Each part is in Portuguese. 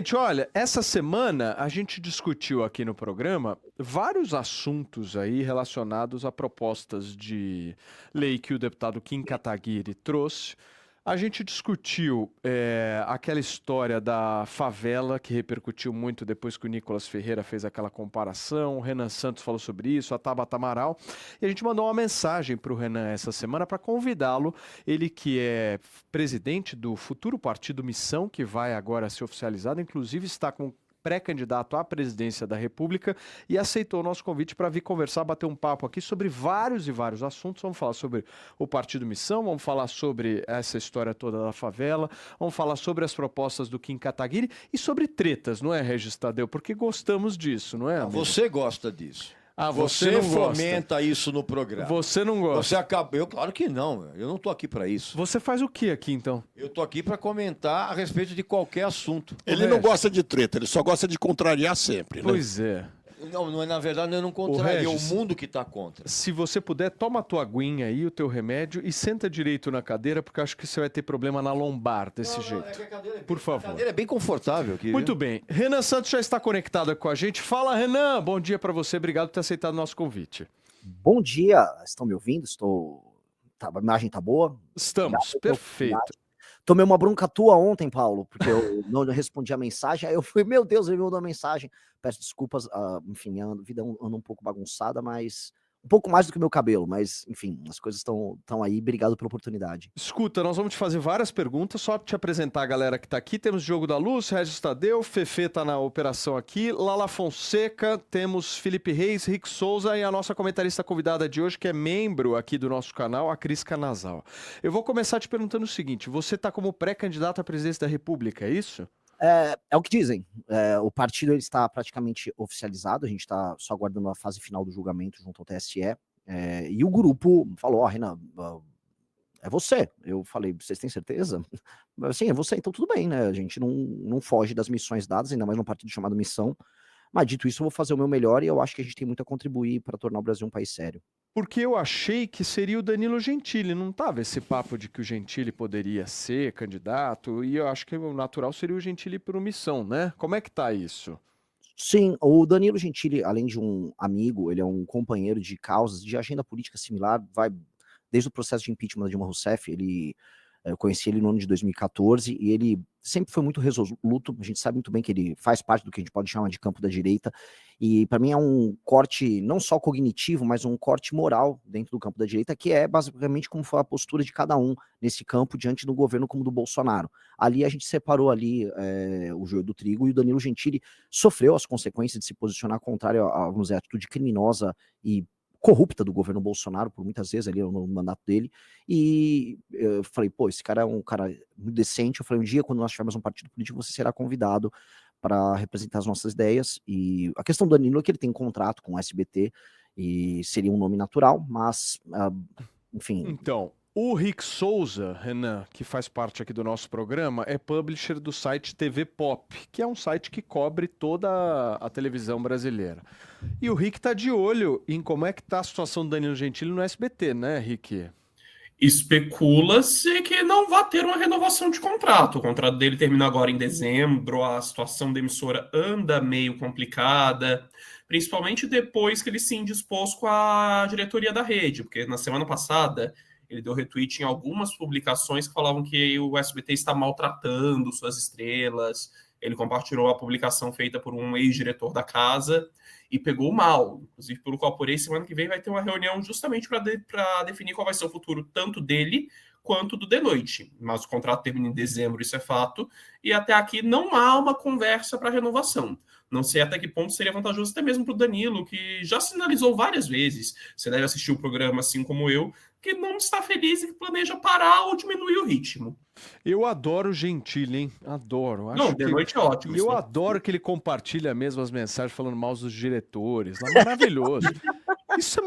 Gente, olha, essa semana a gente discutiu aqui no programa vários assuntos aí relacionados a propostas de lei que o deputado Kim Kataguiri trouxe. A gente discutiu aquela história da favela que repercutiu muito depois que o Nicolas Ferreira fez aquela comparação. O Renan Santos falou sobre isso, a Tabata Amaral. E a gente mandou uma mensagem para o Renan essa semana para convidá-lo. Ele que é presidente do futuro partido Missão, que vai agora ser oficializado, inclusive está com pré-candidato à presidência da República e aceitou o nosso convite para vir conversar, bater um papo aqui sobre vários e vários assuntos. Vamos falar sobre o Partido Missão, vamos falar sobre essa história toda da favela, vamos falar sobre as propostas do Kim Kataguiri e sobre tretas, não é, Regis Tadeu? Porque gostamos disso, não é, amigo? Você gosta disso. Ah, você não fomenta gosta. isso no programa. Você não gosta. Você acaba... Eu, claro que não. Eu não tô aqui para isso. Você faz o que aqui, então? Eu tô aqui para comentar a respeito de qualquer assunto. Ele não gosta de treta, ele só gosta de contrariar sempre, né? Pois é. Não, na verdade, eu não contraria, é o Regis, mundo que está contra. Se você puder, toma a tua aguinha aí, o teu remédio e senta direito na cadeira, porque eu acho que você vai ter problema na lombar desse jeito. É que a cadeira é Por favor. A cadeira é bem confortável aqui. Muito bem. Renan Santos já está conectado com a gente. Fala, Renan. Bom dia para você. Obrigado por ter aceitado o nosso convite. Bom dia. Estão me ouvindo? A imagem tá boa? Estamos. Perfeito. Tomei uma bronca tua ontem, Paulo, porque eu não respondi a mensagem. Aí eu fui, meu Deus, ele me mandou uma mensagem. Peço desculpas, enfim, minha vida anda um pouco bagunçada, mas um pouco mais do que o meu cabelo, mas enfim, as coisas estão aí. Obrigado pela oportunidade. Escuta, nós vamos te fazer várias perguntas, só para te apresentar a galera que tá aqui. Temos Diogo da Luz, Regis Tadeu, Fefe tá na operação aqui, Lala Fonseca, temos Felipe Reis, Rick Souza e a nossa comentarista convidada de hoje, que é membro aqui do nosso canal, a Cris Canazal. Eu vou começar te perguntando o seguinte, você tá como pré-candidato à presidência da República, é isso? É o que dizem. O partido ele está praticamente oficializado, a gente está só aguardando a fase final do julgamento junto ao TSE. E o grupo falou: Renan, é você. Eu falei: vocês têm certeza? Sim, é você, então tudo bem, né? A gente não foge das missões dadas, ainda mais num partido chamado Missão. Mas dito isso, eu vou fazer o meu melhor e eu acho que a gente tem muito a contribuir para tornar o Brasil um país sério. Porque eu achei que seria o Danilo Gentili, não tava esse papo de que o Gentili poderia ser candidato, e eu acho que o natural seria o Gentili por Missão, né? Como é que tá isso? Sim, o Danilo Gentili, além de um amigo, ele é um companheiro de causas, de agenda política similar, vai desde o processo de impeachment da Dilma Rousseff. Eu conheci ele no ano de 2014 e ele sempre foi muito resoluto. A gente sabe muito bem que ele faz parte do que a gente pode chamar de campo da direita, e para mim é um corte não só cognitivo, mas um corte moral dentro do campo da direita, que é basicamente como foi a postura de cada um nesse campo diante do governo como do Bolsonaro. Ali a gente separou o joio do trigo, e o Danilo Gentili sofreu as consequências de se posicionar contrário vamos dizer, a atitude criminosa e corrupta do governo Bolsonaro, por muitas vezes ali no mandato dele, e eu falei, pô, esse cara é um cara muito decente. Eu falei, um dia, quando nós tivermos um partido político, você será convidado para representar as nossas ideias. E a questão do Danilo é que ele tem contrato com o SBT, e seria um nome natural, mas, enfim... Então, o Rick Souza, Renan, que faz parte aqui do nosso programa, é publisher do site TV Pop, que é um site que cobre toda a televisão brasileira. E o Rick tá de olho em como é que tá a situação do Danilo Gentili no SBT, né, Rick? Especula-se que não vai ter uma renovação de contrato. O contrato dele termina agora em dezembro, a situação da emissora anda meio complicada, principalmente depois que ele se indispôs com a diretoria da rede, porque na semana passada ele deu retweet em algumas publicações que falavam que o SBT está maltratando suas estrelas. Ele compartilhou a publicação feita por um ex-diretor da casa e pegou mal. Inclusive, pelo qual apurei, semana que vem vai ter uma reunião justamente para definir qual vai ser o futuro tanto dele quanto do The Noite. Mas o contrato termina em dezembro, isso é fato, e até aqui não há uma conversa para renovação. Não sei até que ponto seria vantajoso até mesmo para o Danilo, que já sinalizou várias vezes, você deve assistir o programa assim como eu, que não está feliz e que planeja parar ou diminuir o ritmo. Eu adoro o Gentili, hein? Adoro. Não, The Noite é ótimo. E eu adoro que ele compartilha mesmo as mensagens falando mal dos diretores. Maravilhoso. É isso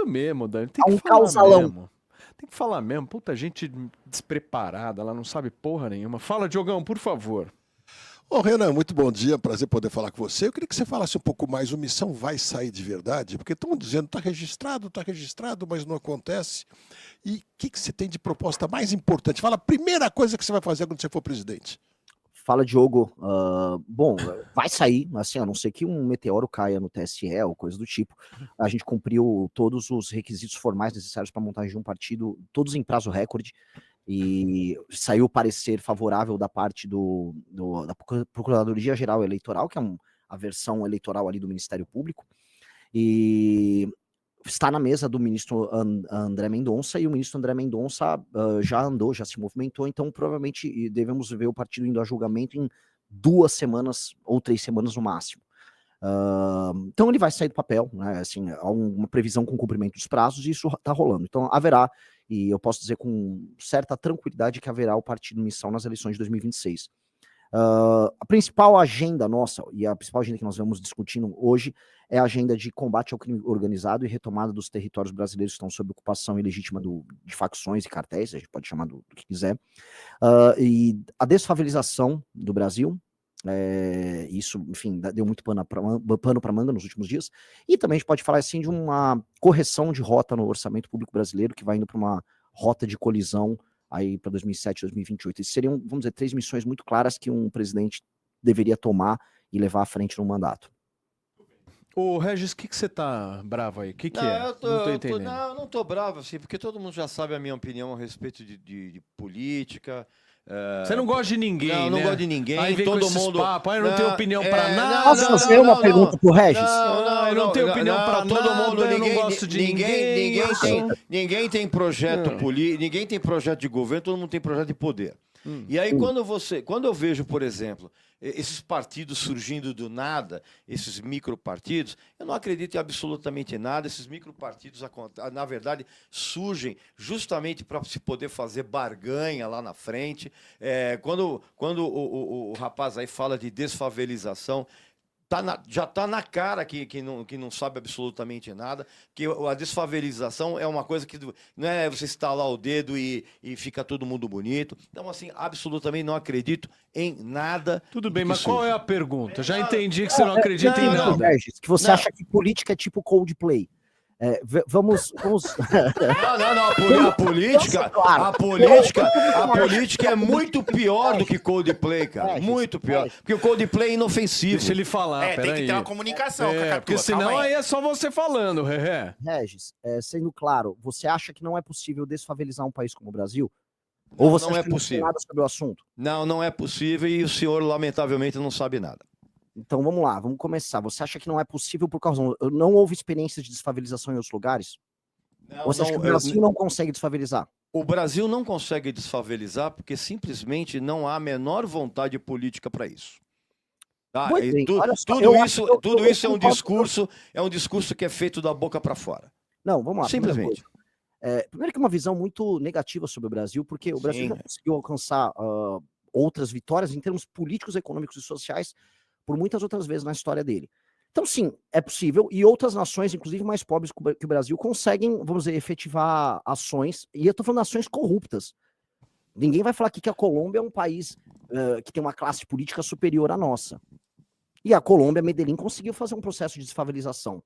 mesmo, Dani. Tem que falar mesmo. Tem que falar mesmo. Puta gente despreparada, ela não sabe porra nenhuma. Fala, Diogão, por favor. Ô, Renan, muito bom dia, prazer poder falar com você. Eu queria que você falasse um pouco mais, o Missão vai sair de verdade? Porque estão dizendo, está registrado, mas não acontece. E o que você tem de proposta mais importante? Fala a primeira coisa que você vai fazer quando você for presidente. Fala, Diogo. Bom, vai sair, assim, a não ser que um meteoro caia no TSE ou coisa do tipo. A gente cumpriu todos os requisitos formais necessários para a montagem de um partido, todos em prazo recorde, e saiu o parecer favorável da parte da Procuradoria-Geral Eleitoral, que é a versão eleitoral ali do Ministério Público, e está na mesa do ministro André Mendonça, e o ministro André Mendonça já se movimentou, então provavelmente devemos ver o partido indo a julgamento em 2 semanas ou 3 semanas no máximo. Então ele vai sair do papel, né? Assim, há uma previsão com cumprimento dos prazos, e isso está rolando. Então haverá, e eu posso dizer com certa tranquilidade que haverá o partido missão nas eleições de 2026. A principal agenda nossa, e a principal agenda que nós vamos discutindo hoje, é a agenda de combate ao crime organizado e retomada dos territórios brasileiros que estão sob ocupação ilegítima de facções e cartéis, a gente pode chamar do que quiser, e a desfavelização do Brasil. Isso, enfim, deu muito pano para manga nos últimos dias, e também a gente pode falar assim de uma correção de rota no orçamento público brasileiro, que vai indo para uma rota de colisão aí para 2007, 2028. Isso seriam, vamos dizer, 3 missões muito claras que um presidente deveria tomar e levar à frente no mandato. Ô, Regis, o que você tá bravo aí? O que é? Eu não tô entendendo. não tô bravo, assim, porque todo mundo já sabe a minha opinião a respeito de política. Você não gosta de ninguém, Não, né? não gosto de ninguém. Aí vem todo com esses mundo. papos, aí não tem opinião pra nada. Posso fazer uma pergunta pro Regis? Eu não tenho opinião pra todo nada, mundo, eu não gosto de ninguém. Ninguém tem projeto político, ninguém tem projeto de governo, todo mundo tem projeto de poder. E aí, quando eu vejo, por exemplo, esses partidos surgindo do nada, esses micropartidos, eu não acredito em absolutamente nada. Esses micropartidos, na verdade, surgem justamente para se poder fazer barganha lá na frente. Quando o rapaz aí fala de desfavelização, já está na cara que não sabe absolutamente nada, que a desfavelização é uma coisa que não é você estalar o dedo e fica todo mundo bonito. Então, assim, absolutamente não acredito em nada. Tudo bem, mas surge. qual é a pergunta? Já entendi que você não acredita em não, nada. Regis, que você acha que política é tipo Coldplay. Vamos. Não. A política é muito pior do que Coldplay, cara. Muito pior. Porque o Coldplay é inofensivo. Deixa ele falar, tem peraí. que ter uma comunicação, Cacatu, porque senão aí é só você falando, Reré. Regis, sendo claro, você acha que não é possível desfavelizar um país como o Brasil? Ou você não acha é que não tem possível. nada sobre o assunto? Não é possível, e o senhor, lamentavelmente, não sabe nada. Então vamos lá, vamos começar. Você acha que não é possível por causa... Não houve experiências de desfavelização em outros lugares? Ou você acha que o Brasil não consegue desfavelizar? O Brasil não consegue desfavelizar porque simplesmente não há a menor vontade política para isso. Tá? Tudo isso é um discurso que é feito da boca para fora. Não, vamos lá. Simplesmente. Primeiro que é uma visão muito negativa sobre o Brasil, porque o Brasil já conseguiu alcançar outras vitórias em termos políticos, econômicos e sociais por muitas outras vezes na história dele. Então, sim, é possível, e outras nações, inclusive mais pobres que o Brasil, conseguem, vamos dizer, efetivar ações, e eu estou falando de ações corruptas. Ninguém vai falar aqui que a Colômbia é um país que tem uma classe política superior à nossa. E a Colômbia, Medellín, conseguiu fazer um processo de desfavelização.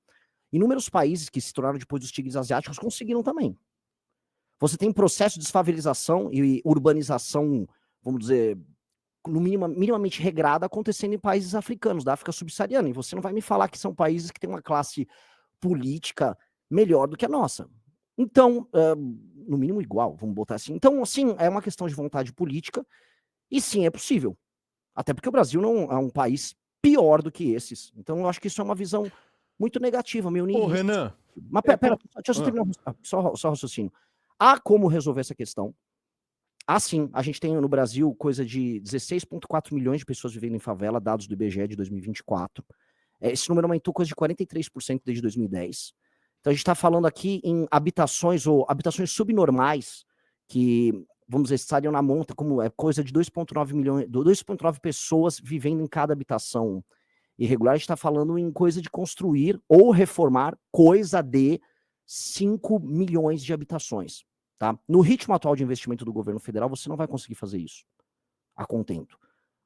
Inúmeros países que se tornaram depois dos tigres asiáticos conseguiram também. Você tem processo de desfavelização e urbanização, vamos dizer, minimamente regrada acontecendo em países africanos, da África subsaariana, e você não vai me falar que são países que têm uma classe política melhor do que a nossa. Então, no mínimo igual, vamos botar assim. Então, assim, é uma questão de vontade política, e sim, é possível. Até porque o Brasil não é um país pior do que esses. Então, eu acho que isso é uma visão muito negativa, meio niilista. Ô, Renan... Mas pera, deixa eu terminar só raciocínio. Há como resolver essa questão. Sim, a gente tem no Brasil coisa de 16,4 milhões de pessoas vivendo em favela, dados do IBGE de 2024. Esse número aumentou coisa de 43% desde 2010. Então a gente está falando aqui em habitações ou habitações subnormais que, vamos dizer, estariam na monta, como é coisa de 2,9 pessoas vivendo em cada habitação irregular. A gente está falando em coisa de construir ou reformar coisa de 5 milhões de habitações. Tá? No ritmo atual de investimento do governo federal, você não vai conseguir fazer isso a contento.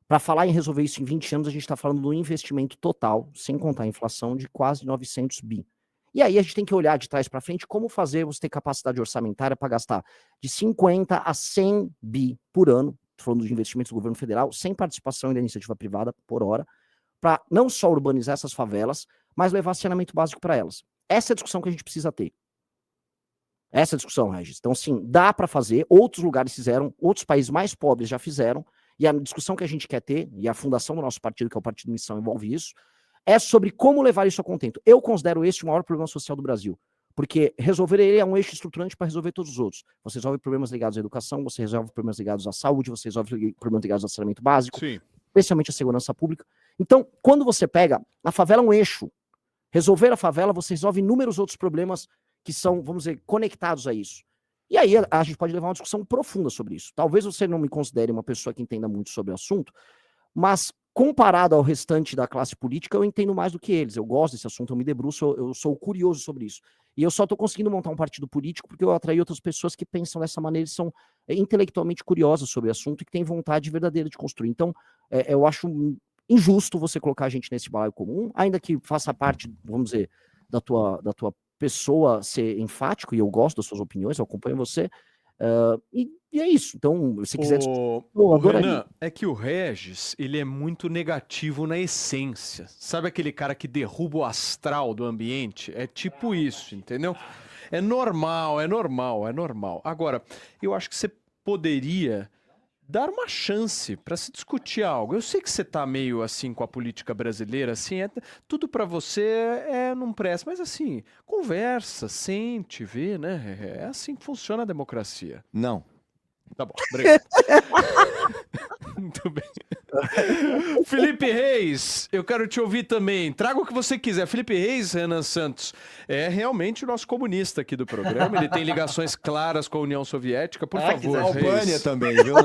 Para falar em resolver isso em 20 anos, a gente está falando do investimento total, sem contar a inflação, de quase 900 bi. E aí a gente tem que olhar de trás para frente como fazer você ter capacidade orçamentária para gastar de 50 a 100 bi por ano, falando de investimentos do governo federal, sem participação da iniciativa privada por hora, para não só urbanizar essas favelas, mas levar saneamento básico para elas. Essa é a discussão que a gente precisa ter. Essa é a discussão, Regis. Então, sim, dá para fazer, outros lugares fizeram, outros países mais pobres já fizeram, e a discussão que a gente quer ter, e a fundação do nosso partido, que é o Partido Missão, envolve isso, é sobre como levar isso a contento. Eu considero esse o maior problema social do Brasil, porque resolver ele é um eixo estruturante para resolver todos os outros. Você resolve problemas ligados à educação, você resolve problemas ligados à saúde, você resolve problemas ligados ao saneamento básico, Sim. especialmente a segurança pública. Então, quando você pega, a favela é um eixo. Resolver a favela, você resolve inúmeros outros problemas que são, vamos dizer, conectados a isso. E aí a gente pode levar uma discussão profunda sobre isso. Talvez você não me considere uma pessoa que entenda muito sobre o assunto, mas comparado ao restante da classe política, eu entendo mais do que eles. Eu gosto desse assunto, eu me debruço, eu sou curioso sobre isso. E eu só estou conseguindo montar um partido político porque eu atraí outras pessoas que pensam dessa maneira e são intelectualmente curiosas sobre o assunto e que têm vontade verdadeira de construir. Então, eu acho injusto você colocar a gente nesse balaio comum, ainda que faça parte, vamos dizer, da tua pessoa ser enfático, e eu gosto das suas opiniões, eu acompanho você, e é isso. Então, se quiser... O Renan, é que o Regis, ele é muito negativo na essência. Sabe aquele cara que derruba o astral do ambiente? É tipo isso, entendeu? É normal, é normal, é normal. Agora, eu acho que você poderia dar uma chance para se discutir algo. Eu sei que você tá meio assim com a política brasileira, assim, tudo para você não presta, mas assim, conversa, sente, vê, né? É assim que funciona a democracia. Não. Tá bom, obrigado. Muito bem. Felipe Reis, eu quero te ouvir também. Traga o que você quiser. Felipe Reis, Renan Santos, é realmente o nosso comunista aqui do programa. Ele tem ligações claras com a União Soviética. Por favor, A Albânia Reis. também, viu?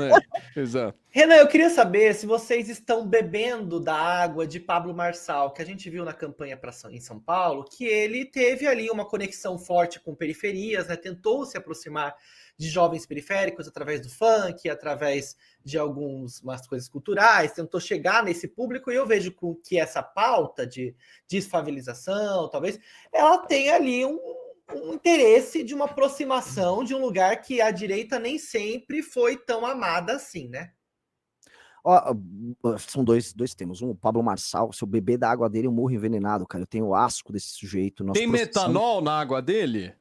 Exato. Renan, eu queria saber se vocês estão bebendo da água de Pablo Marçal, que a gente viu na campanha em São Paulo, que ele teve ali uma conexão forte com periferias, né? Tentou se aproximar de jovens periféricos através do funk, através de umas coisas culturais, tentou chegar nesse público, e eu vejo que essa pauta de desfavelização, talvez, ela tem ali um interesse de uma aproximação de um lugar que a direita nem sempre foi tão amada assim, né? São dois temas. Um, o Pablo Marçal, se eu beber da água dele, eu morro envenenado, cara. Eu tenho asco desse sujeito. Tem metanol na água dele?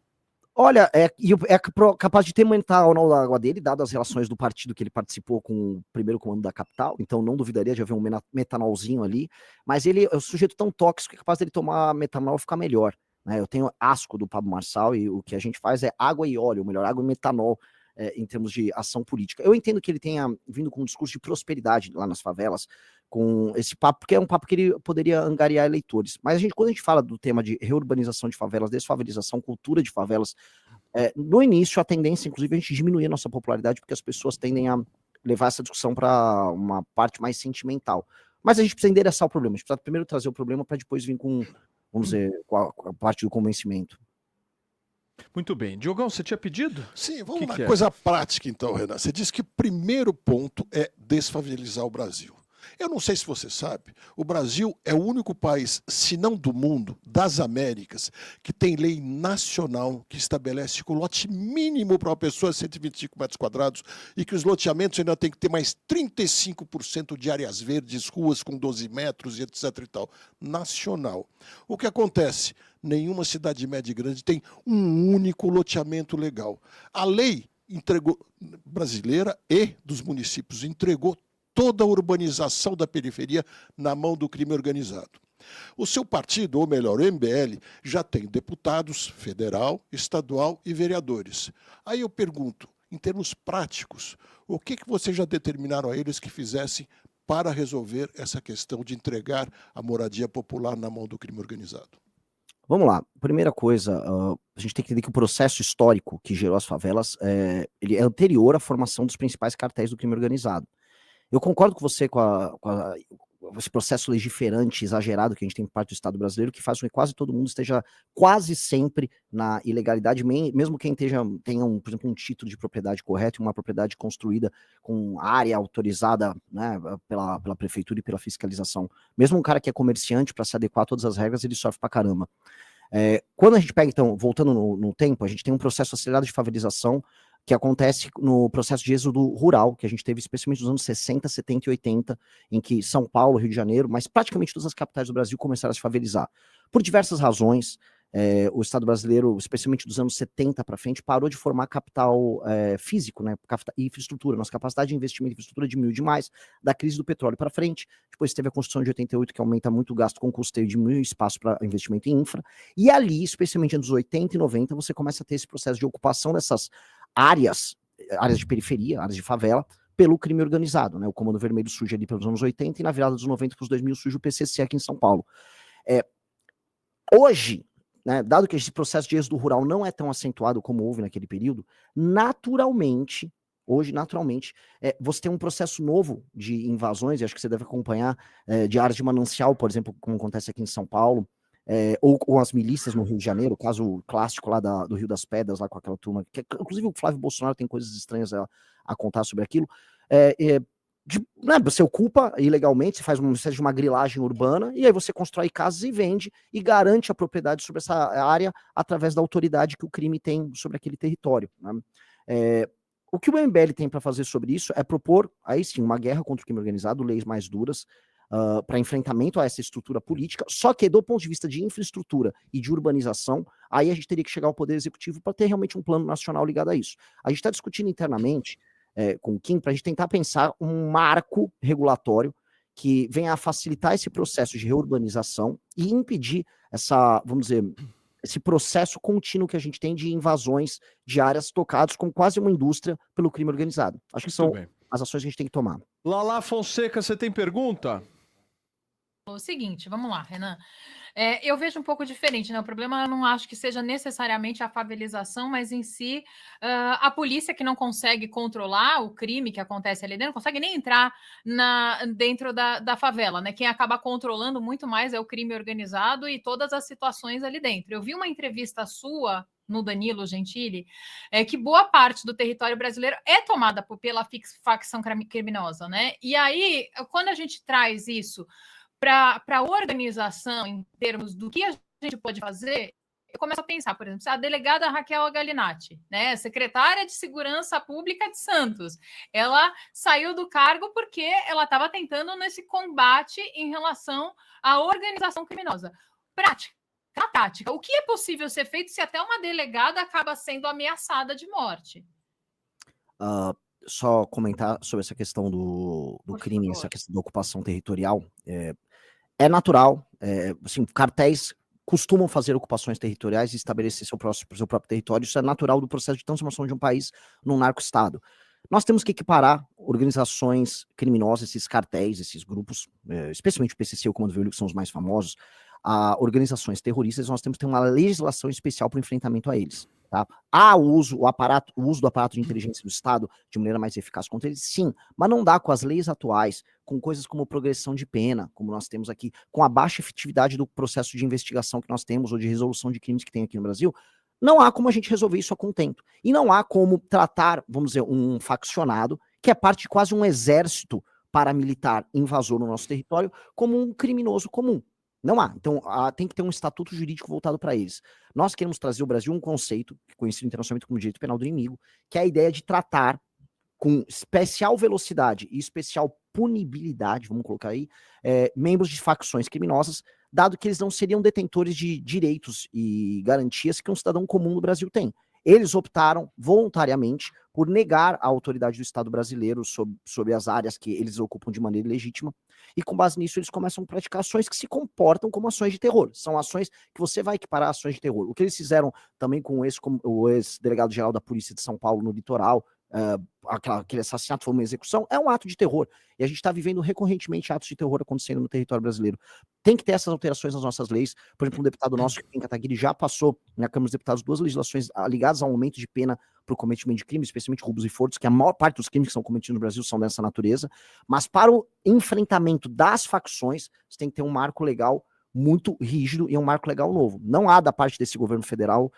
Olha, é capaz de ter metanol na água dele, dado as relações do partido que ele participou com o primeiro comando da capital, então não duvidaria de haver um metanolzinho ali, mas ele é um sujeito tão tóxico que é capaz dele tomar metanol e ficar melhor, né? Eu tenho asco do Pablo Marçal e o que a gente faz é água e óleo, ou melhor, água e metanol, em termos de ação política. Eu entendo que ele tenha vindo com um discurso de prosperidade lá nas favelas, com esse papo, porque é um papo que ele poderia angariar eleitores. Mas quando a gente fala do tema de reurbanização de favelas, desfavelização, cultura de favelas, no início a tendência, inclusive, é a gente diminuir a nossa popularidade, porque as pessoas tendem a levar essa discussão para uma parte mais sentimental. Mas a gente precisa endereçar o problema, a gente precisa primeiro trazer o problema para depois vir com, vamos dizer, com a parte do convencimento. Muito bem. Diogão, você tinha pedido? Sim, vamos lá. Coisa prática, então, Renan. Você disse que o primeiro ponto é desfavelizar o Brasil. Eu não sei se você sabe, o Brasil é o único país, se não do mundo, das Américas, que tem lei nacional que estabelece que o lote mínimo para uma pessoa é 125 metros quadrados e que os loteamentos ainda tem que ter mais 35% de áreas verdes, ruas com 12 metros e etc. e tal. Nacional. O que acontece? Nenhuma cidade média e grande tem um único loteamento legal. A lei brasileira e dos municípios entregou toda a urbanização da periferia na mão do crime organizado. O seu partido, ou melhor, o MBL, já tem deputados federal, estadual e vereadores. Aí eu pergunto, em termos práticos, o que vocês já determinaram a eles que fizessem para resolver essa questão de entregar a moradia popular na mão do crime organizado? Vamos lá. Primeira coisa, a gente tem que entender que o processo histórico que gerou as favelas ele é anterior à formação dos principais cartéis do crime organizado. Eu concordo com você com esse processo legiferante exagerado que a gente tem por parte do Estado brasileiro, que faz com que quase todo mundo esteja quase sempre na ilegalidade, mesmo quem tenha, por exemplo, um título de propriedade correto e uma propriedade construída com área autorizada, né, pela prefeitura e pela fiscalização. Mesmo um cara que é comerciante, para se adequar a todas as regras, ele sofre pra caramba. Quando a gente pega, então, voltando no tempo, a gente tem um processo acelerado de favelização que acontece no processo de êxodo rural, que a gente teve especialmente nos anos 60, 70 e 80, em que São Paulo, Rio de Janeiro, mas praticamente todas as capitais do Brasil começaram a se favelizar. Por diversas razões, o Estado brasileiro, especialmente dos anos 70 para frente, parou de formar capital físico, né, e infraestrutura. Nossa capacidade de investimento em infraestrutura diminuiu demais da crise do petróleo para frente. Depois teve a Constituição de 88, que aumenta muito o gasto com custeio e diminui o espaço para investimento em infra. E ali, especialmente nos 80 e 90, você começa a ter esse processo de ocupação dessas áreas de periferia, áreas de favela, pelo crime organizado, né? O Comando Vermelho surge ali pelos anos 80 e na virada dos 90 para os 2000 surge o PCC aqui em São Paulo. Hoje, né, dado que esse processo de êxodo rural não é tão acentuado como houve naquele período, naturalmente, você tem um processo novo de invasões, e acho que você deve acompanhar, de áreas de manancial, por exemplo, como acontece aqui em São Paulo, ou com as milícias no Rio de Janeiro, o caso clássico lá do Rio das Pedras, lá com aquela turma, que inclusive o Flávio Bolsonaro tem coisas estranhas a contar sobre aquilo, né, você ocupa ilegalmente, você faz uma espécie de uma grilagem urbana, e aí você constrói casas e vende, e garante a propriedade sobre essa área através da autoridade que o crime tem sobre aquele território, né? O que o MBL tem para fazer sobre isso é propor, aí sim, uma guerra contra o crime organizado, leis mais duras, para enfrentamento a essa estrutura política, só que do ponto de vista de infraestrutura e de urbanização, aí a gente teria que chegar ao Poder Executivo para ter realmente um plano nacional ligado a isso. A gente está discutindo internamente com o Kim para a gente tentar pensar um marco regulatório que venha a facilitar esse processo de reurbanização e impedir vamos dizer, esse processo contínuo que a gente tem de invasões de áreas tocadas como quase uma indústria pelo crime organizado. Acho que são as ações que a gente tem que tomar. Lala Fonseca, você tem pergunta? O seguinte, vamos lá, Renan. Eu vejo um pouco diferente, né? O problema eu não acho que seja necessariamente a favelização, mas em si a polícia que não consegue controlar o crime que acontece ali dentro, não consegue nem entrar dentro da favela, né? Quem acaba controlando muito mais é o crime organizado e todas as situações ali dentro. Eu vi uma entrevista sua no Danilo Gentili, que boa parte do território brasileiro é tomada pela facção criminosa, né? E aí, quando a gente traz isso para a organização, em termos do que a gente pode fazer, eu começo a pensar, por exemplo, a delegada Raquel Galinatti, né, secretária de Segurança Pública de Santos, ela saiu do cargo porque ela estava tentando nesse combate em relação à organização criminosa. Prática, na tática, o que é possível ser feito se até uma delegada acaba sendo ameaçada de morte? Só comentar sobre essa questão do crime, essa questão da ocupação territorial. É natural, assim, cartéis costumam fazer ocupações territoriais e estabelecer seu próprio território. Isso é natural do processo de transformação de um país num narco-estado. Nós temos que equiparar organizações criminosas, esses cartéis, esses grupos, especialmente o PCC e o Comando Vermelho, que são os mais famosos, a organizações terroristas. Nós temos que ter uma legislação especial para o enfrentamento a eles. Tá? Há o uso do aparato de inteligência do Estado de maneira mais eficaz contra eles, sim, mas não dá com as leis atuais, com coisas como progressão de pena, como nós temos aqui, com a baixa efetividade do processo de investigação que nós temos, ou de resolução de crimes que tem aqui no Brasil. Não há como a gente resolver isso a contento. E não há como tratar, vamos dizer, um faccionado, que é parte de quase um exército paramilitar invasor no nosso território, como um criminoso comum. Não há. Então, tem que ter um estatuto jurídico voltado para eles. Nós queremos trazer ao Brasil um conceito, conhecido internacionalmente como direito penal do inimigo, que é a ideia de tratar com especial velocidade e especial punibilidade, vamos colocar aí, membros de facções criminosas, dado que eles não seriam detentores de direitos e garantias que um cidadão comum no Brasil tem. Eles optaram voluntariamente por negar a autoridade do Estado brasileiro sobre as áreas que eles ocupam de maneira ilegítima, e com base nisso eles começam a praticar ações que se comportam como ações de terror. São ações que você vai equiparar a ações de terror. O que eles fizeram também com o ex-delegado-geral da Polícia de São Paulo no litoral, aquele assassinato foi uma execução, é um ato de terror. E a gente está vivendo recorrentemente atos de terror acontecendo no território brasileiro. Tem que ter essas alterações nas nossas leis. Por exemplo, um deputado nosso, Kim Kataguiri, já passou na Câmara dos Deputados 2 legislações ligadas ao aumento de pena para o cometimento de crimes, especialmente roubos e furtos, que a maior parte dos crimes que são cometidos no Brasil são dessa natureza. Mas para o enfrentamento das facções, você tem que ter um marco legal muito rígido e um marco legal novo. Não há da parte desse governo federal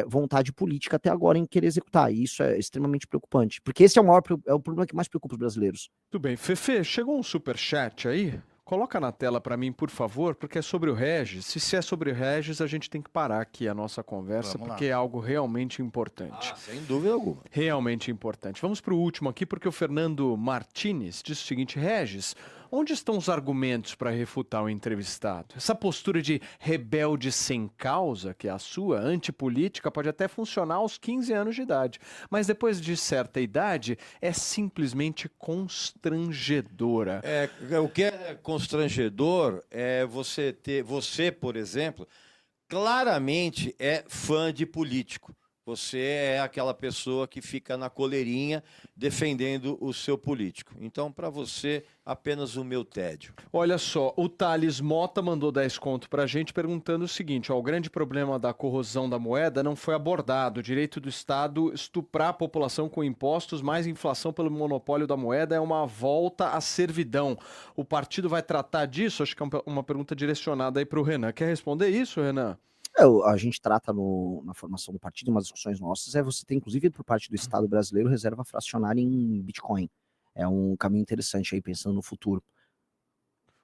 vontade política até agora em querer executar, e isso é extremamente preocupante, porque esse é o problema que mais preocupa os brasileiros. Tudo bem. Fefe, chegou um superchat aí? coloca na tela para mim, por favor, porque é sobre o Regis. Se é sobre o Regis, a gente tem que parar aqui a nossa conversa, Vamos lá. porque é algo realmente importante. Sem dúvida alguma. Realmente importante. Vamos para o último aqui, porque o Fernando Martins diz o seguinte: Regis, onde estão os argumentos para refutar o entrevistado? Essa postura de rebelde sem causa, que é a sua, antipolítica, pode até funcionar aos 15 anos de idade, mas depois de certa idade é simplesmente constrangedora. O que é constrangedor é você, por exemplo, claramente é fã de político. Você é aquela pessoa que fica na coleirinha defendendo o seu político. Então, para você, apenas o meu tédio. Olha só, o Thales Mota mandou 10 conto pra gente perguntando o seguinte: ó, o grande problema da corrosão da moeda não foi abordado. O direito do Estado estuprar a população com impostos, mais inflação pelo monopólio da moeda é uma volta à servidão. O partido vai tratar disso? Acho que é uma pergunta direcionada aí pro Renan. Quer responder isso, Renan? A gente trata na formação do partido, umas discussões nossas, você tem, inclusive, por parte do Estado brasileiro, reserva fracionária em Bitcoin. É um caminho interessante aí, pensando no futuro.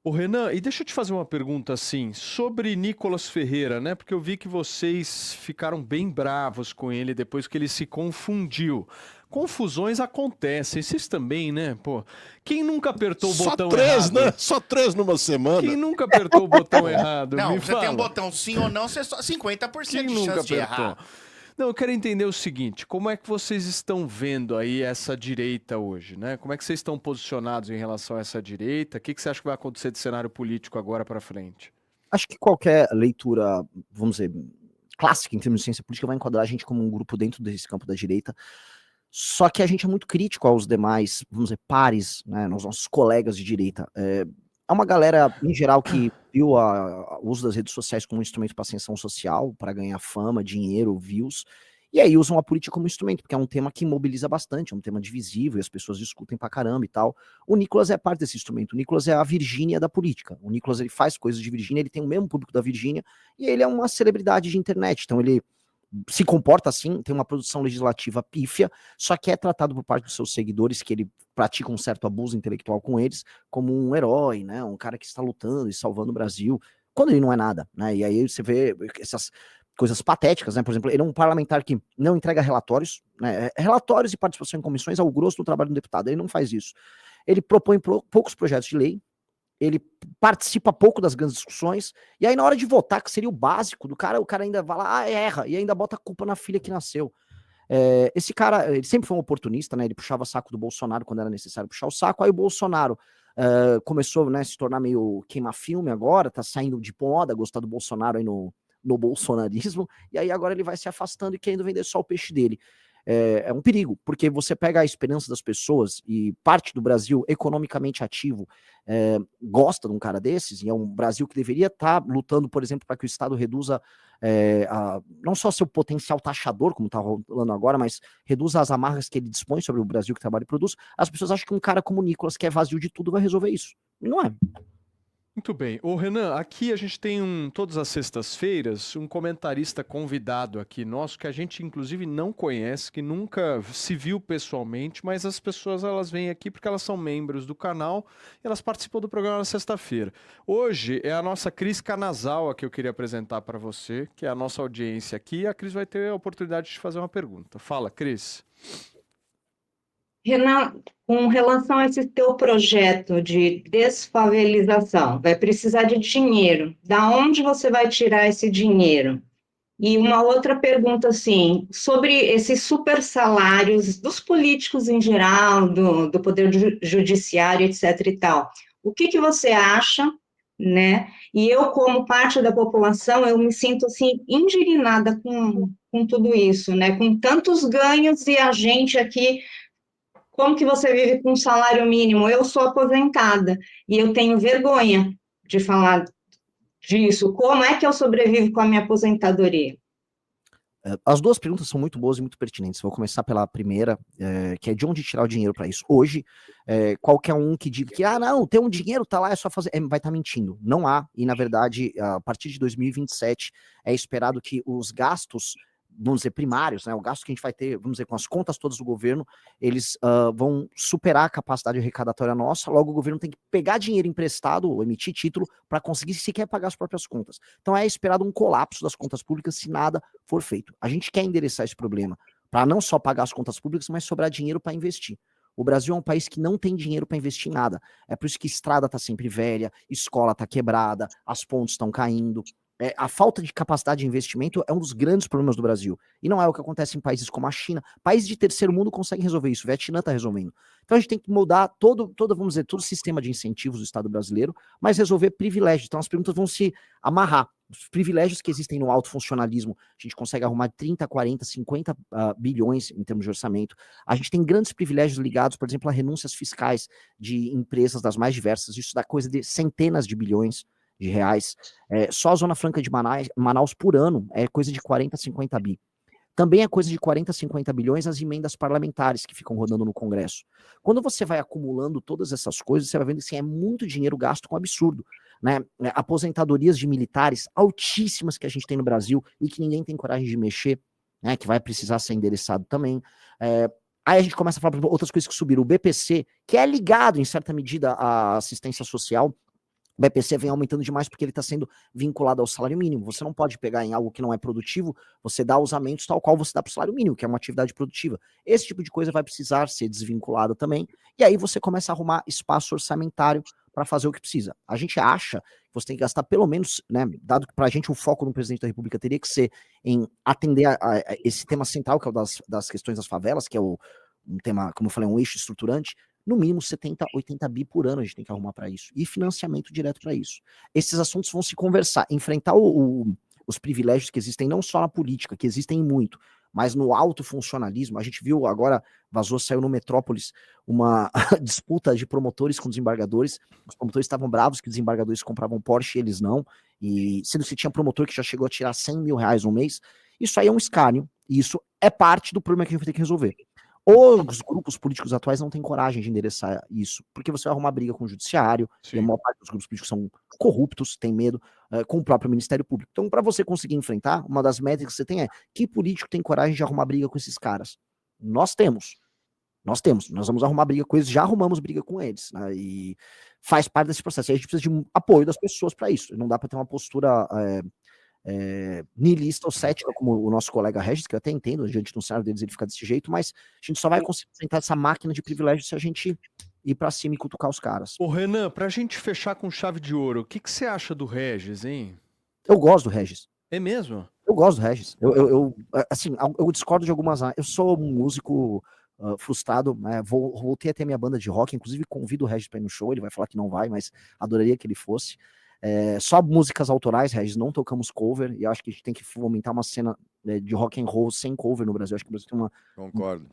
Ô Renan, e deixa eu te fazer uma pergunta assim, sobre Nicolas Ferreira, né? Porque eu vi que vocês ficaram bem bravos com ele depois que ele se confundiu. Confusões acontecem, vocês também, né? Pô, quem nunca apertou o botão errado? Né? Só 3 numa semana. Quem nunca apertou o botão errado? Não, Me você fala. tem um botão sim ou não, você só 50% Quem de nunca chance de apertou? errar. Não, eu quero entender o seguinte, como é que vocês estão vendo aí essa direita hoje, né? Como é que vocês estão posicionados em relação a essa direita? O que você acha que vai acontecer de cenário político agora para frente? Acho que qualquer leitura, vamos dizer, clássica em termos de ciência política vai enquadrar a gente como um grupo dentro desse campo da direita. Só que a gente é muito crítico aos demais, vamos dizer, pares, né, aos nossos colegas de direita. É uma galera, em geral, que viu o uso das redes sociais como um instrumento para ascensão social, para ganhar fama, dinheiro, views, e aí usam a política como instrumento, porque é um tema que mobiliza bastante, é um tema divisível, e as pessoas discutem pra caramba e tal. O Nicolas é parte desse instrumento, o Nicolas é a Virgínia da política. O Nicolas, ele faz coisas de Virgínia, ele tem o mesmo público da Virgínia, e ele é uma celebridade de internet, então ele se comporta assim, tem uma produção legislativa pífia, só que é tratado por parte dos seus seguidores, que ele pratica um certo abuso intelectual com eles, como um herói, né, um cara que está lutando e salvando o Brasil, quando ele não é nada, né, e aí você vê essas coisas patéticas, né, por exemplo, ele é um parlamentar que não entrega relatórios, né, relatórios e participação em comissões é o grosso do trabalho do deputado, ele não faz isso, ele propõe poucos projetos de lei, ele participa pouco das grandes discussões, e aí na hora de votar, que seria o básico do cara, o cara ainda vai lá, erra, e ainda bota a culpa na filha que nasceu. Esse cara, ele sempre foi um oportunista, né, ele puxava saco do Bolsonaro quando era necessário puxar o saco, aí o Bolsonaro começou, né, a se tornar meio queima-filme agora, tá saindo de moda, gostar do Bolsonaro aí no bolsonarismo, e aí agora ele vai se afastando e querendo vender só o peixe dele. É um perigo, porque você pega a esperança das pessoas e parte do Brasil economicamente ativo gosta de um cara desses, e é um Brasil que deveria estar lutando, por exemplo, para que o Estado reduza não só seu potencial taxador, como está rolando agora, mas reduza as amarras que ele dispõe sobre o Brasil que trabalha e produz. As pessoas acham que um cara como o Nicolas, que é vazio de tudo, vai resolver isso. E não é. Muito bem. Ô Renan, aqui a gente tem todas as sextas-feiras um comentarista convidado aqui nosso que a gente inclusive não conhece, que nunca se viu pessoalmente, mas as pessoas elas vêm aqui porque elas são membros do canal e elas participam do programa na sexta-feira. Hoje é a nossa Cris Kanazawa que eu queria apresentar para você, que é a nossa audiência aqui, e a Cris vai ter a oportunidade de fazer uma pergunta. Fala, Cris. Renan, com relação a esse teu projeto de desfavelização, vai precisar de dinheiro. Da onde você vai tirar esse dinheiro? E uma outra pergunta, assim, sobre esses super salários dos políticos em geral, do poder judiciário, etc. e tal. O que você acha, né? E eu, como parte da população, eu me sinto, assim, indignada com tudo isso, né? Com tantos ganhos e a gente aqui... Como que você vive com um salário mínimo? Eu sou aposentada e eu tenho vergonha de falar disso. Como é que eu sobrevivo com a minha aposentadoria? As duas perguntas são muito boas e muito pertinentes. Vou começar pela primeira, que é de onde tirar o dinheiro para isso. Hoje, qualquer um que diga que, não, tem um dinheiro, tá lá, é só fazer, vai estar mentindo. Não há, e na verdade, a partir de 2027, é esperado que os gastos vamos dizer, primários, né, o gasto que a gente vai ter, vamos dizer, com as contas todas do governo, eles vão superar a capacidade arrecadatória nossa, logo o governo tem que pegar dinheiro emprestado ou emitir título para conseguir sequer pagar as próprias contas. Então é esperado um colapso das contas públicas se nada for feito. A gente quer endereçar esse problema para não só pagar as contas públicas, mas sobrar dinheiro para investir. O Brasil é um país que não tem dinheiro para investir em nada. É por isso que estrada está sempre velha, escola está quebrada, as pontes estão caindo. A falta de capacidade de investimento é um dos grandes problemas do Brasil. E não é o que acontece em países como a China. Países de terceiro mundo conseguem resolver isso. O Vietnã está resolvendo. Então a gente tem que mudar vamos dizer, todo o sistema de incentivos do Estado brasileiro, mas resolver privilégios. Então as perguntas vão se amarrar. Os privilégios que existem no alto funcionalismo, a gente consegue arrumar 30, 40, 50 bilhões em termos de orçamento. A gente tem grandes privilégios ligados, por exemplo, a renúncias fiscais de empresas das mais diversas. Isso dá coisa de centenas de bilhões de reais. Só a Zona Franca de Manaus por ano é coisa de 40, 50 bi. Também é coisa de 40, 50 bilhões as emendas parlamentares que ficam rodando no Congresso. Quando você vai acumulando todas essas coisas, você vai vendo que assim, é muito dinheiro gasto com absurdo. Né? Aposentadorias de militares altíssimas que a gente tem no Brasil e que ninguém tem coragem de mexer, né? Que vai precisar ser endereçado também. Aí a gente começa a falar outras coisas que subiram. O BPC, que é ligado, em certa medida, à assistência social, o BPC vem aumentando demais porque ele está sendo vinculado ao salário mínimo. Você não pode pegar em algo que não é produtivo, você dá os aumentos tal qual você dá para o salário mínimo, que é uma atividade produtiva. Esse tipo de coisa vai precisar ser desvinculado também, e aí você começa a arrumar espaço orçamentário para fazer o que precisa. A gente acha que você tem que gastar pelo menos, né, dado que para a gente o foco do presidente da República teria que ser em atender a esse tema central, que é o das questões das favelas, que é um tema, como eu falei, um eixo estruturante. No mínimo 70, 80 bi por ano a gente tem que arrumar para isso. E financiamento direto para isso. Esses assuntos vão se conversar, enfrentar os privilégios que existem não só na política, que existem muito, mas no alto funcionalismo. A gente viu agora, saiu no Metrópolis, uma disputa de promotores com desembargadores. Os promotores estavam bravos que desembargadores compravam Porsche e eles não. E sendo que tinha promotor que já chegou a tirar 100 mil reais no mês. Isso aí é um escárnio. E isso é parte do problema que a gente vai ter que resolver. Os grupos políticos atuais não têm coragem de endereçar isso, porque você vai arrumar briga com o judiciário, e a maior parte dos grupos políticos são corruptos, tem medo, com o próprio Ministério Público. Então, para você conseguir enfrentar, uma das métricas que você tem é, que político tem coragem de arrumar briga com esses caras? Nós temos, nós vamos arrumar briga com eles, já arrumamos briga com eles, né, e faz parte desse processo. E a gente precisa de um apoio das pessoas para isso, não dá para ter uma postura niilista ou cética, como o nosso colega Regis, que eu até entendo, diante do cenário deles ele fica desse jeito, mas a gente só vai conseguir enfrentar essa máquina de privilégio se a gente ir pra cima e cutucar os caras. Ô Renan, pra gente fechar com chave de ouro, o que você acha do Regis, hein? Eu gosto do Regis. É mesmo? Eu gosto do Regis. Eu discordo de algumas... Eu sou um músico frustrado, né? Voltei a ter minha banda de rock, inclusive convido o Regis pra ir no show, ele vai falar que não vai, mas adoraria que ele fosse. Só músicas autorais, Regis, não tocamos cover, e acho que a gente tem que fomentar uma cena de rock and roll sem cover no Brasil. Acho que o Brasil tem uma... Concordo.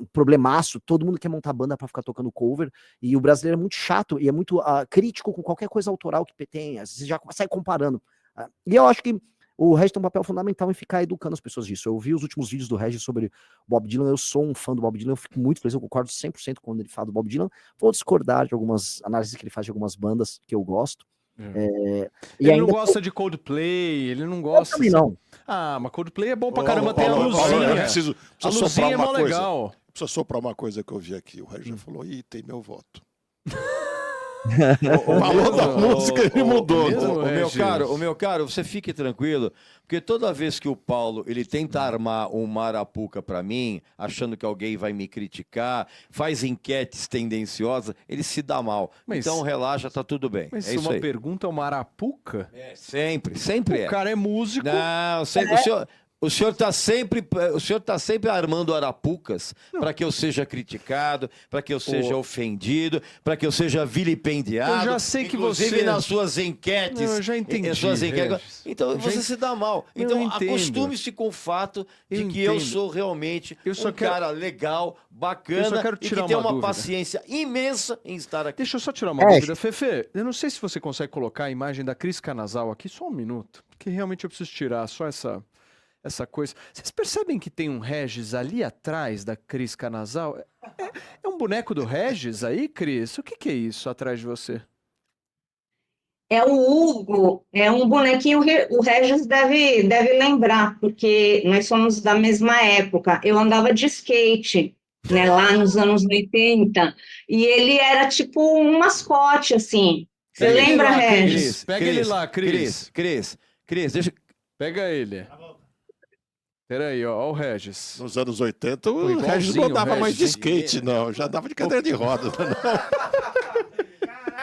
Um problemaço, todo mundo quer montar banda pra ficar tocando cover, e o brasileiro é muito chato e é muito crítico com qualquer coisa autoral que tem, você já sai comparando. E eu acho que o Regis tem um papel fundamental em ficar educando as pessoas disso. Eu vi os últimos vídeos do Regis sobre Bob Dylan, eu sou um fã do Bob Dylan, eu fico muito feliz, eu concordo 100% quando ele fala do Bob Dylan. Vou discordar de algumas análises que ele faz de algumas bandas que eu gosto. Ele não gosta de Coldplay, ele não gosta... Eu também não. Mas Coldplay é bom pra caramba, tem a luzinha. A luzinha é mó legal. Precisa soprar uma coisa que eu vi aqui. O Regis já falou, tem meu voto. Falou da música, ele mudou. O meu caro, você fique tranquilo, porque toda vez que o Paulo ele tenta armar uma arapuca pra mim, achando que alguém vai me criticar, faz enquetes tendenciosas, ele se dá mal. Então relaxa, tá tudo bem. Mas é isso uma aí. pergunta é uma arapuca? Sempre O cara é músico. Não, o senhor tá sempre armando arapucas para que eu seja criticado, para que eu seja ofendido, para que eu seja vilipendiado. Eu já sei que inclusive nas suas enquetes. Eu já entendi. Então você se dá mal. Então acostume-se com o fato de que eu sou realmente cara legal, bacana e que tem uma paciência imensa em estar aqui. Deixa eu só tirar uma dúvida. Fefe, eu não sei se você consegue colocar a imagem da Cris Canasal aqui, só um minuto, porque realmente eu preciso tirar só essa coisa. Vocês percebem que tem um Regis ali atrás da Cris Canasal? É um boneco do Regis aí, Cris? O que é isso atrás de você? É o Hugo, é um bonequinho, o Regis deve lembrar, porque nós somos da mesma época. Eu andava de skate, né, lá nos anos 80, e ele era tipo um mascote, assim. Você Pega ele lembra, lá, Regis? Pega ele lá, Cris. Cris, deixa... Pega ele. Peraí, ó o Regis. Nos anos 80, Pô, o igualzinho, Regis não andava o mais de Regis. skate, não. Já andava de cadeira de rodas.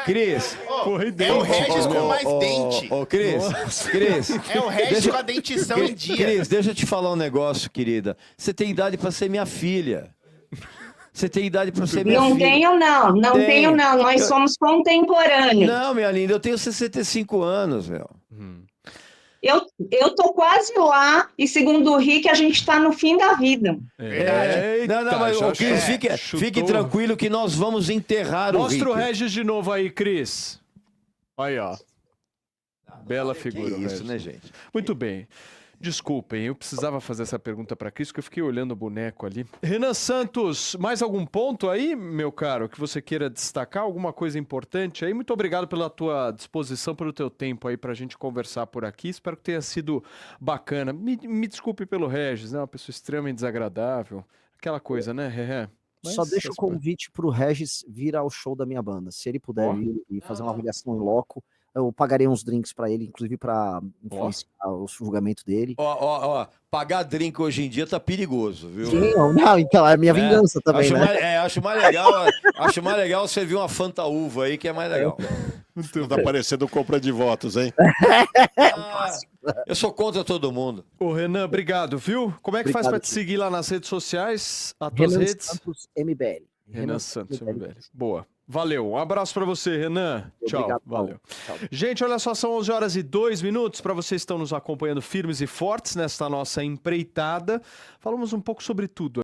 Cris, Porra, É o idêntico, Regis com meu. mais dente. Ô, Cris, É o Regis com a dentição em dia. Cris, deixa eu te falar um negócio, querida. Você tem idade pra ser minha filha. Você tem idade pra ser minha Não filha. tenho, não. Não Tem. tenho, não. Nós somos contemporâneos. Não, minha linda, eu tenho 65 anos, meu. Eu tô quase lá, e segundo o Rick, a gente tá no fim da vida. Eita, Não, mas já ô, Cris, chutou. fique tranquilo que nós vamos enterrar Mostra o o Rick. Regis de novo aí, Cris. Aí, ó. Bela figura, Que o isso, Regis. né, gente? Muito bem. Desculpem, eu precisava fazer essa pergunta para Cris, porque eu fiquei olhando o boneco ali. Renan Santos, mais algum ponto aí, meu caro, que você queira destacar? Alguma coisa importante aí? Muito obrigado pela tua disposição, pelo teu tempo aí pra gente conversar por aqui. Espero que tenha sido bacana. Me desculpe pelo Regis, né? Uma pessoa extremamente desagradável. Aquela coisa, né, Ré? Só deixa o convite pro Regis vir ao show da minha banda. Se ele puder Ó. vir e fazer uma avaliação em loco, eu pagarei uns drinks pra ele, inclusive pra influenciar o julgamento dele. Ó, pagar drink hoje em dia tá perigoso, viu? Sim, não, então é minha vingança também, acho né? acho mais legal você vir uma Fanta Uva aí, que é mais legal. Não tá parecendo compra de votos, hein? Eu sou contra todo mundo. Ô, Renan, obrigado, viu? Como é que faz Obrigado, pra te seguir lá nas redes sociais? As tuas Renan redes? Santos MBL. Renan Santos MBL. Boa. Valeu. Um abraço pra você, Renan. Tchau. Obrigado, Valeu. Tchau. Gente, olha só, são 11 horas e 2 minutos. Para vocês que estão nos acompanhando firmes e fortes nesta nossa empreitada, falamos um pouco sobre tudo